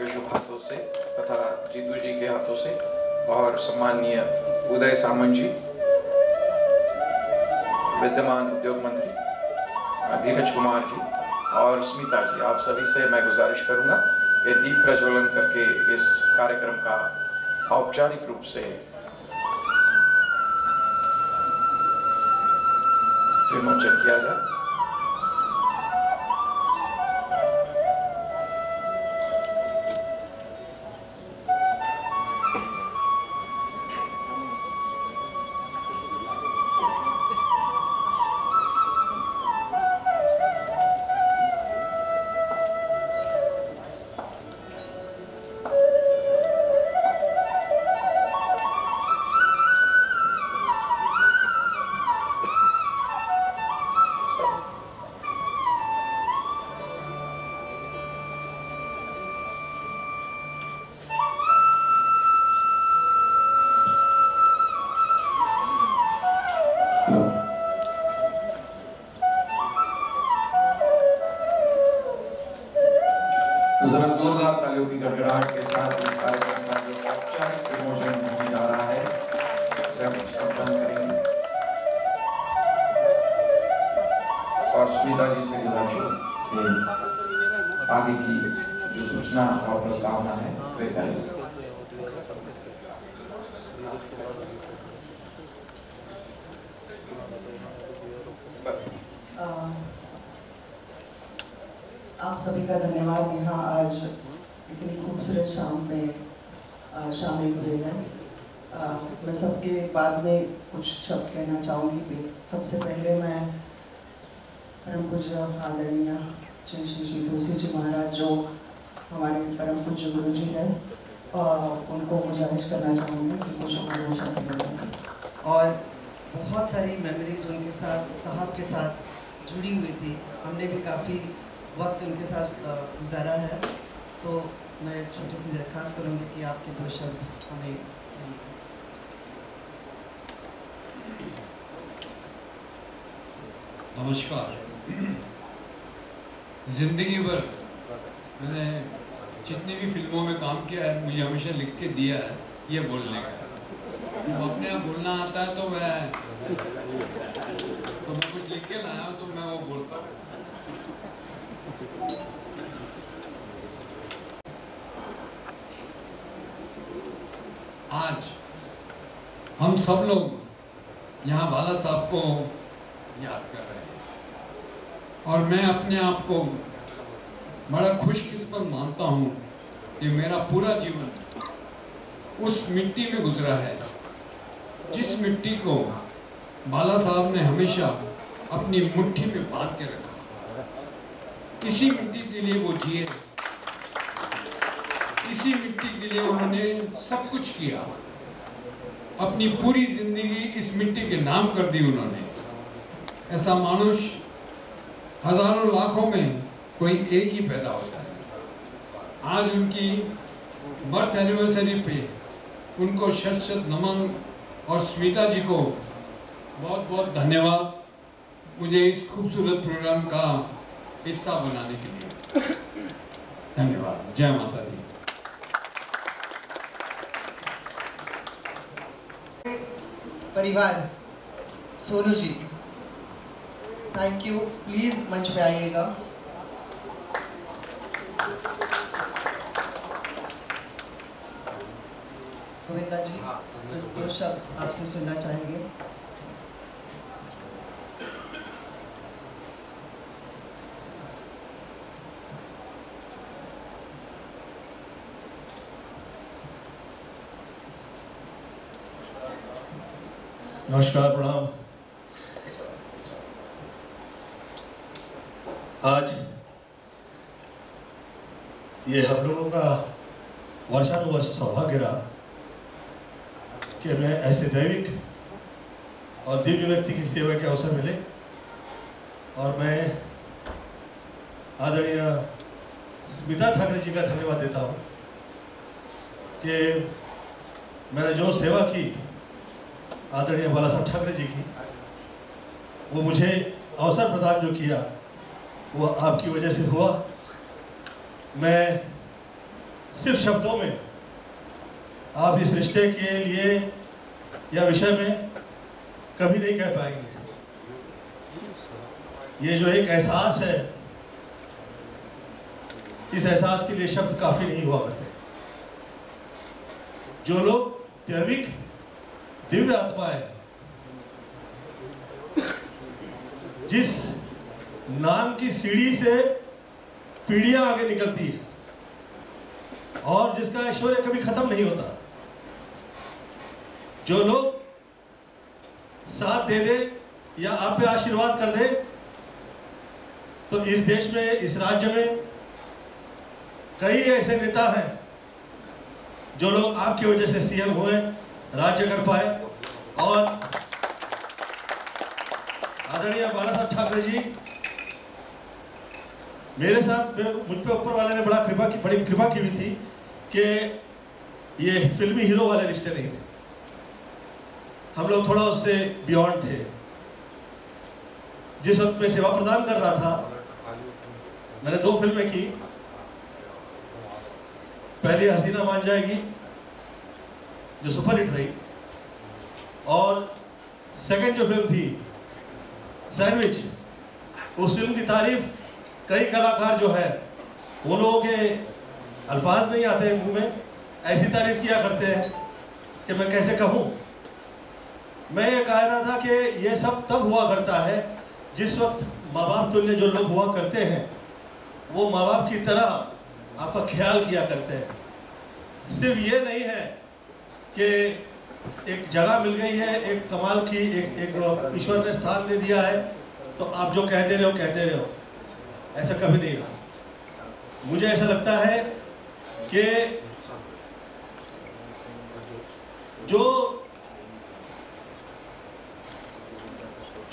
के शुभ हाथों से तथा जीतू जी के हाथों से और सम्माननीय उदय सामंत जी, विद्यमान उद्योग मंत्री धीरज कुमार जी और स्मिता जी, आप सभी से मैं गुजारिश करूंगा कि दीप प्रज्वलन करके इस कार्यक्रम का औपचारिक रूप से विमोचन किया जाए। जरा जोरदार तालियों की गड़गड़ाहट के साथ इस कार्यक्रम का जो औपचारिक विमोचन होने जा रहा है उसे हम संपन्न करेंगे और स्मिता जी से गुजारिश आगे की जो सूचना और प्रस्तावना है वे करेंगे। आप सभी का धन्यवाद यहाँ आज इतनी खूबसूरत शाम में शामिल हुए हैं। मैं सबके बाद में कुछ शब्द कहना चाहूँगी। सबसे पहले मैं परम पूज्य आदरणीय श्री तुलसी जी महाराज जो हमारे परम पूज्य गुरु जी हैं उनको गुजारिश करना चाहूँगी कि कुछ हमेशा करें। और बहुत सारी मेमोरीज उनके साथ साहब के साथ जुड़ी हुई थी। हमने भी काफ़ी वक्त उनके साथ गुजारा है, तो मैं छोटी सी दरख्वास्त करूँगी कि आपके दो शब्द हमें। नमस्कार। जिंदगी भर मैंने जितनी भी फिल्मों में काम किया है मुझे हमेशा लिख के दिया है ये बोलने का। जब अपने आप बोलना आता है तो मैं कुछ लिख के लाया हूँ तो मैं वो बोलता हूँ। आज हम सब लोग यहाँ बाला साहब को याद कर रहे हैं और मैं अपने आप को बड़ा खुशकिस्मत मानता हूँ कि मेरा पूरा जीवन उस मिट्टी में गुजरा है जिस मिट्टी को बाला साहब ने हमेशा अपनी मुट्ठी में बांध के रखा। इसी मिट्टी के लिए वो जिए, इसी मिट्टी के लिए उन्होंने सब कुछ किया। अपनी पूरी जिंदगी इस मिट्टी के नाम कर दी उन्होंने। ऐसा मानुष हजारों लाखों में कोई एक ही पैदा होता है। आज उनकी बर्थ एनिवर्सरी पे उनको शत शत नमन और स्मिता जी को बहुत बहुत धन्यवाद मुझे इस खूबसूरत प्रोग्राम का हिस्सा बनाने के लिए। धन्यवाद। जय माता दी। परिवार, Sonu ji thank you. Please मंच पे आइएगा। गोविंदा जी बस दो शब्द आपसे सुनना चाहेंगे। नमस्कार, प्रणाम। आज ये हम लोगों का वर्षानुवर्ष सौभाग्य रहा कि मैं ऐसे दैविक और दिव्य व्यक्ति की सेवा के अवसर मिले और मैं आदरणीय स्मिता ठाकरे जी का धन्यवाद देता हूँ कि मैंने जो सेवा की आदरणीय बाला साहब ठाकरे जी की, वो मुझे अवसर प्रदान जो किया वो आपकी वजह से हुआ। मैं सिर्फ शब्दों में आप इस रिश्ते के लिए या विषय में कभी नहीं कह पाएंगे। ये जो एक एहसास है, इस एहसास के लिए शब्द काफी नहीं हुआ करते। जो लोग दैविक दिव्य आत्माएं, जिस नाम की सीढ़ी से पीढ़ियां आगे निकलती है और जिसका ऐश्वर्य कभी खत्म नहीं होता, जो लोग साथ दे दे या आप पे आशीर्वाद कर दे, तो इस देश में, इस राज्य में कई ऐसे नेता हैं जो लोग आपकी वजह से सीएम हुए, राज्य कर पाए। और आदरणीय बाला साहब ठाकरे जी मेरे साथ, मुझ पे ऊपर वाले ने बड़ी कृपा की हुई थी कि ये फिल्मी हीरो वाले रिश्ते नहीं थे, हम लोग थोड़ा उससे बियॉन्ड थे। जिस वक्त मैं सेवा प्रदान कर रहा था, मैंने 2 फिल्में की। पहली हसीना मान जाएगी जो सुपरहिट रही, और सेकंड जो फिल्म थी सैंडविच, उस फिल्म की तारीफ कई कलाकार जो है वो लोगों के अल्फाज नहीं आते हैं मुंह में, ऐसी तारीफ किया करते हैं कि मैं कैसे कहूँ। मैं ये कह रहा था कि ये सब तब हुआ करता है जिस वक्त माँ बाप तुल्य जो लोग हुआ करते हैं वो माँ बाप की तरह आपका ख्याल किया करते हैं। सिर्फ ये नहीं है कि एक जगह मिल गई है, एक कमाल की एक ईश्वर ने स्थान दे दिया है तो आप जो कहते रहे हो, ऐसा कभी नहीं रहा। मुझे ऐसा लगता है कि जो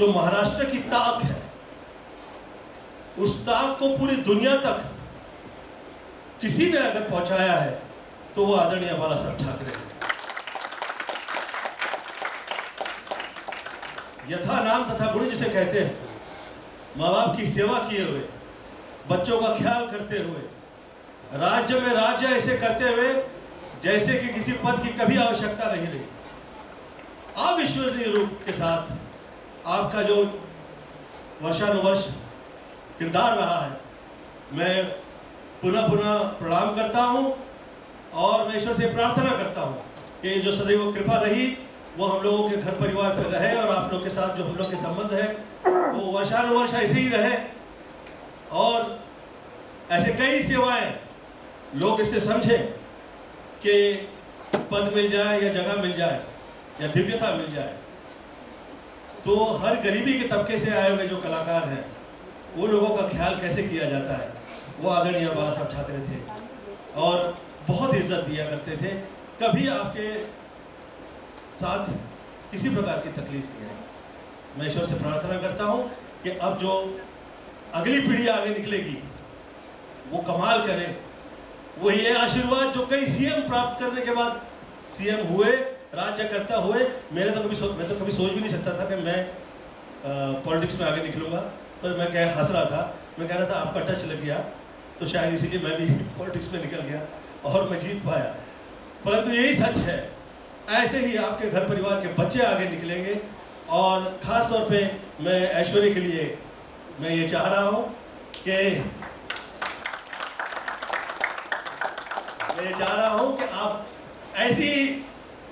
महाराष्ट्र की ताक है, उस ताक को पूरी दुनिया तक किसी ने अगर पहुंचाया है तो वो आदरणीय बाला साहब ठाकरे हैं। यथा नाम तथा गुण जिसे कहते हैं, माँ बाप की सेवा किए हुए, बच्चों का ख्याल करते हुए, राज्य में राज्य ऐसे करते हुए जैसे कि किसी पद की कभी आवश्यकता नहीं रही, अविश्वसनीय रूप के साथ आपका जो वर्षानुवर्ष किरदार रहा है, मैं पुनः पुनः प्रणाम करता हूँ और मैं ईश्वर से प्रार्थना करता हूँ कि जो सदैव कृपा रही वो हम लोगों के घर परिवार पर रहे और आप लोग के साथ जो हम लोग के संबंध है वो वर्षानुवर्ष ऐसे ही रहे। और ऐसे कई सेवाएं लोग इससे समझें कि पद मिल जाए या जगह मिल जाए या दिव्यता मिल जाए, तो हर गरीबी के तबके से आए हुए जो कलाकार हैं वो लोगों का ख्याल कैसे किया जाता है, वो आदरणीय बाला साहब ठाकरे थे और बहुत इज्जत दिया करते थे। कभी आपके साथ किसी प्रकार की तकलीफ नहीं आई। मैं ईश्वर से प्रार्थना करता हूँ कि अब जो अगली पीढ़ी आगे निकलेगी वो कमाल करे, वो ये आशीर्वाद जो कई सीएम प्राप्त करने के बाद सीएम हुए, राज्य करता हुए, मैं तो कभी सोच भी नहीं सकता था कि मैं पॉलिटिक्स में आगे निकलूंगा, पर मैं हंस रहा था, मैं कह रहा था आपका टच लग गया तो शायद इसीलिए मैं भी पॉलिटिक्स में निकल गया और मैं जीत पाया। परंतु यही सच है, ऐसे ही आपके घर परिवार के बच्चे आगे निकलेंगे। और ख़ास तौर पे मैं ऐश्वर्य के लिए मैं ये चाह रहा हूँ कि आप ऐसी,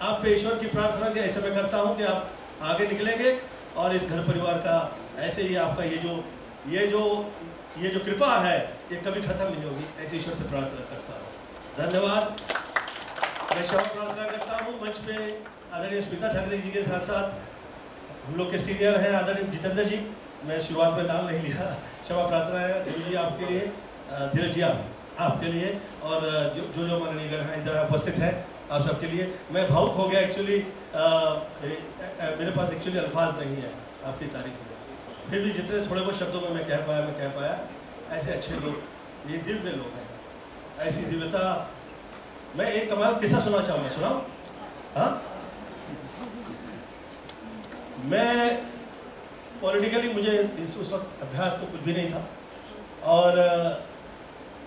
आप पे ईश्वर की प्रार्थना के ऐसे मैं करता हूँ कि आप आगे निकलेंगे और इस घर परिवार का ऐसे ही आपका ये जो कृपा है ये कभी खत्म नहीं होगी, ऐसे ईश्वर से प्रार्थना करता हूँ। धन्यवाद। मैं क्षमा प्रार्थना करता हूँ मंच पे आदरणीय स्मिता ठाकरे जी के साथ साथ हम लोग के सीनियर हैं आदरणीय जितेंद्र जी, मैं शुरुआत में नाम नहीं लिया, क्षमा प्रार्थना है देवी जी आपके लिए, धीरज जी आपके लिए, और जो माननीय गण हैं इधर उपस्थित हैं आप सबके लिए। मैं भावुक हो गया एक्चुअली, मेरे पास एक्चुअली अल्फाज नहीं है आपकी तारीफ में, फिर भी जितने थोड़े बहुत शब्दों में मैं कह पाया। ऐसे अच्छे लोग, ये दिव्य लोग हैं, ऐसी दिव्यता। मैं एक कमाल किस्सा सुना चाहूँगा, सुनाऊं? हाँ, मैं पॉलिटिकली मुझे उस वक्त अभ्यास तो कुछ भी नहीं था और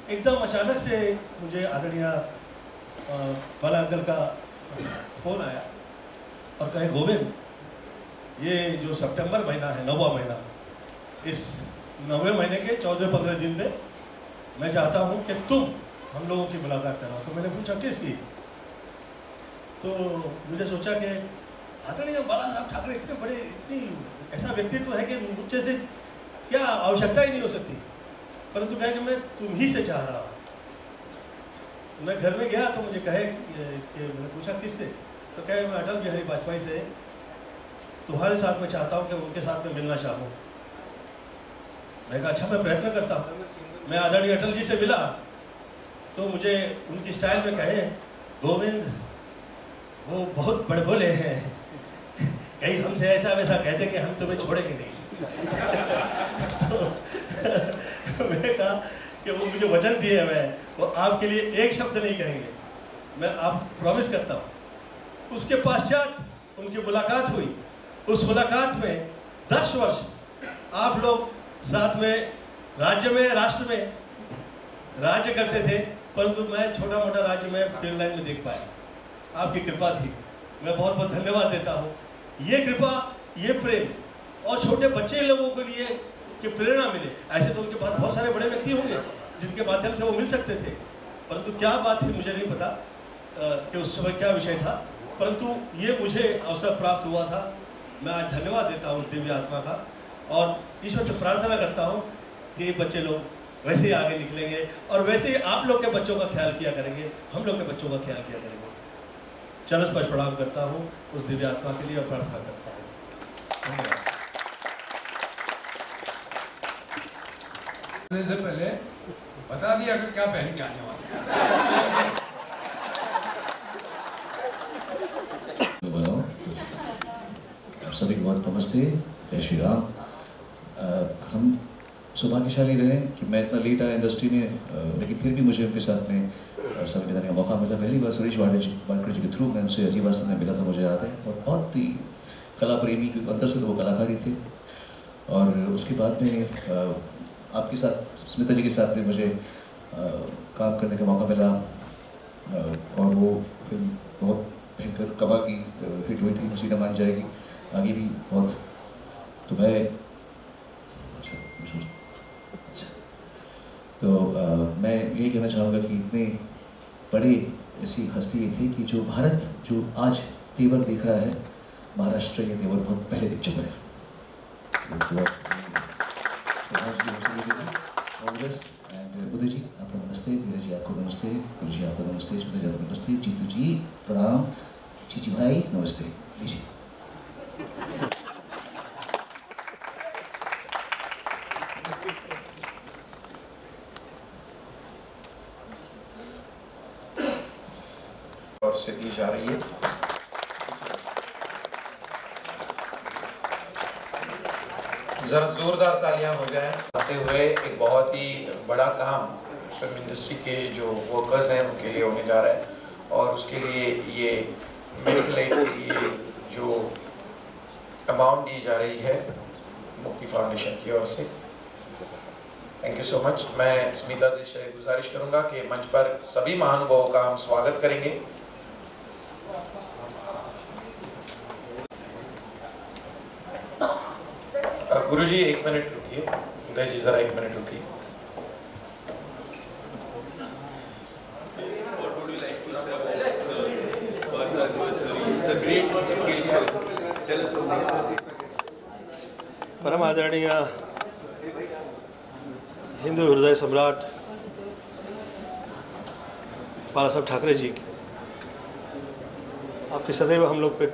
एकदम अचानक से मुझे आदरणीय बाला अंकल का फ़ोन आया और कहे गोविंद, ये जो सितंबर महीना है, 9वां महीना, इस 9वें महीने के 14-15 दिन में मैं चाहता हूँ कि तुम हम लोगों की मुलाकात कराओ। तो मैंने पूछा किसकी? तो मुझे सोचा कि आदरणीय बाला साहब ठाकरे इतने बड़े, इतनी ऐसा व्यक्तित्व है कि मुझे से क्या आवश्यकता ही नहीं हो सकती, परंतु कहे कि मैं तुम ही से चाह रहा हूँ। मैं घर में गया तो मुझे कहे कि मैंने पूछा किससे? तो कहे मैं अटल बिहारी वाजपेयी से तुम्हारे साथ में चाहता हूँ कि उनके साथ में मिलना चाहूँ। मैं कहा अच्छा, मैं प्रयत्न करता हूँ। मैं आदरणीय अटल जी से मिला तो मुझे उनकी स्टाइल में कहे, गोविंद वो बहुत बड़बोले हैं, कहीं हमसे ऐसा वैसा कहते कि हम तुम्हें छोड़ेंगे नहीं। तो मैंने कहा कि वो मुझे वचन दिए हैं, वो आपके लिए एक शब्द नहीं कहेंगे, मैं आप प्रॉमिस करता हूँ। उसके पश्चात उनकी मुलाकात हुई। उस मुलाकात में 10 वर्ष आप लोग साथ में राज्य में, राष्ट्र में राज्य करते थे, परंतु मैं छोटा मोटा राज्य में फिनलैंड में देख पाया। आपकी कृपा थी, मैं बहुत बहुत धन्यवाद देता हूँ। ये कृपा, ये प्रेम और छोटे बच्चे लोगों के लिए कि प्रेरणा मिले। ऐसे तो उनके पास बहुत सारे बड़े व्यक्ति होंगे जिनके माध्यम से वो मिल सकते थे, परंतु क्या बात थी मुझे नहीं पता कि उस समय क्या विषय था, परंतु ये मुझे अवसर प्राप्त हुआ था। मैं आज धन्यवाद देता हूँ उस दिव्य आत्मा का और ईश्वर से प्रार्थना करता हूँ कि बच्चे लोग वैसे ही आगे निकलेंगे और वैसे ही आप लोग के बच्चों का ख्याल किया करेंगे, हम लोग के बच्चों का ख्याल किया करेंगे। चरण स्पर्श प्रणाम करता हूँ उस दिव्य आत्मा के लिए और प्रार्थना करता हूँ। धन्यवाद। से पहले बता दिया अगर क्या पहन के आने वाले। आप सभी को बहुत नमस्ते, जय श्री राम। हम सौभाग्यशाली रहे कि मैं इतना लेट आया इंडस्ट्री में, लेकिन फिर भी मुझे उनके साथ में समय देने का मौका मिला। पहली बार सुरेश वाडकर जी के थ्रू मैं उनसे अजीब आसन में मिला था, मुझे याद है, और बहुत ही कला प्रेमी, क्योंकि अंदर से तो वो कलाकारी थे। और उसके बाद में आपके साथ, स्मिता जी के साथ भी मुझे काम करने का मौका मिला और वो फिल्म बहुत भयंकर कमाल की हिट हुई थी, सीधा मान जाएगी, आगे भी बहुत। तो मैं मैं ये कहना चाहूँगा कि इतने बड़े ऐसी हस्ती ये थी कि जो भारत जो आज तेवर देख रहा है, महाराष्ट्र ये तेवर बहुत पहले दिख चुका है। उदय जी आपको नमस्ते, धीरज जी आपको नमस्ते, गुरु जी आपको नमस्ते, स्मिता जी आपको नमस्ते, जीतू जी प्रणाम, चीची भाई नमस्ते। जी और से दी जा रही है। जरा जोरदार तालियां हो जाएं। आते हुए एक बहुत ही बड़ा काम फिल्म इंडस्ट्री के जो वर्कर्स हैं उनके लिए होने जा रहा है, और उसके लिए ये मेडिकल एड के लिए जो अमाउंट दी जा रही है मुक्ति फाउंडेशन की ओर से, थैंक यू सो मच। मैं स्मिता जी से गुजारिश करूंगा कि मंच पर सभी महानुभावों का हम स्वागत करेंगे। गुरुजी 1 मिनट रुकिए, उदय जी जरा 1 मिनट रुकिए। परम आदरणीय हिंदू हृदय सम्राट बाला साहब ठाकरे जी, आपकी सदैव हम लोग पे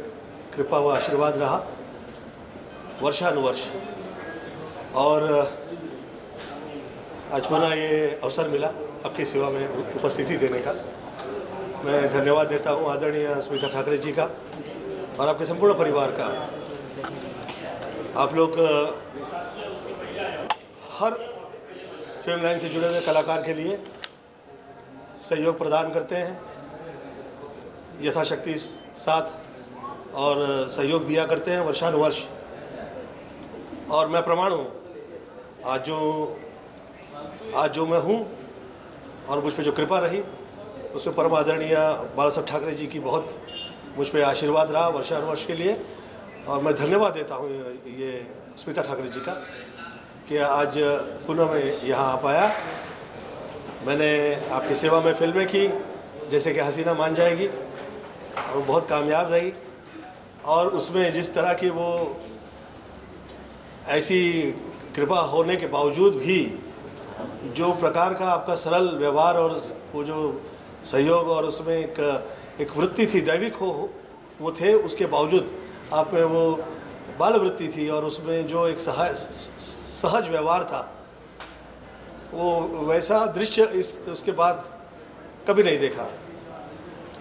कृपा व आशीर्वाद रहा वर्षानुवर्ष, और आज पुनः ये अवसर मिला आपकी सेवा में उपस्थिति देने का। मैं धन्यवाद देता हूँ आदरणीय स्मिता ठाकरे जी का और आपके संपूर्ण परिवार का। आप लोग हर फिल्म लाइन से जुड़े हुए कलाकार के लिए सहयोग प्रदान करते हैं, यथाशक्ति साथ और सहयोग दिया करते हैं वर्षानुवर्ष। और मैं प्रमाण हूँ, आज जो मैं हूँ और मुझ पर जो कृपा रही उसमें परम आदरणीय बाला साहब ठाकरे जी की बहुत मुझ पर आशीर्वाद रहा वर्षानुवर्ष के लिए। और मैं धन्यवाद देता हूँ ये स्मिता ठाकरे जी का कि आज पुनः मैं यहाँ आ पाया। मैंने आपकी सेवा में फिल्में की जैसे कि हसीना मान जाएगी, और बहुत कामयाब रही। और उसमें जिस तरह की वो ऐसी कृपा होने के बावजूद भी जो प्रकार का आपका सरल व्यवहार और वो जो सहयोग और उसमें एक वृत्ति थी दैविक वो थे, उसके बावजूद आप में वो बाल वृत्ति थी और उसमें जो एक सहज व्यवहार था, वो वैसा दृश्य उसके बाद कभी नहीं देखा।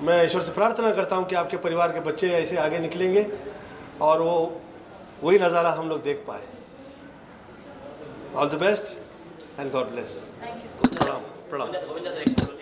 मैं ईश्वर से प्रार्थना करता हूँ कि आपके परिवार के बच्चे ऐसे आगे निकलेंगे और वही नज़ारा हम लोग देख पाए। All the best and God bless. प्रणाम प्रणाम।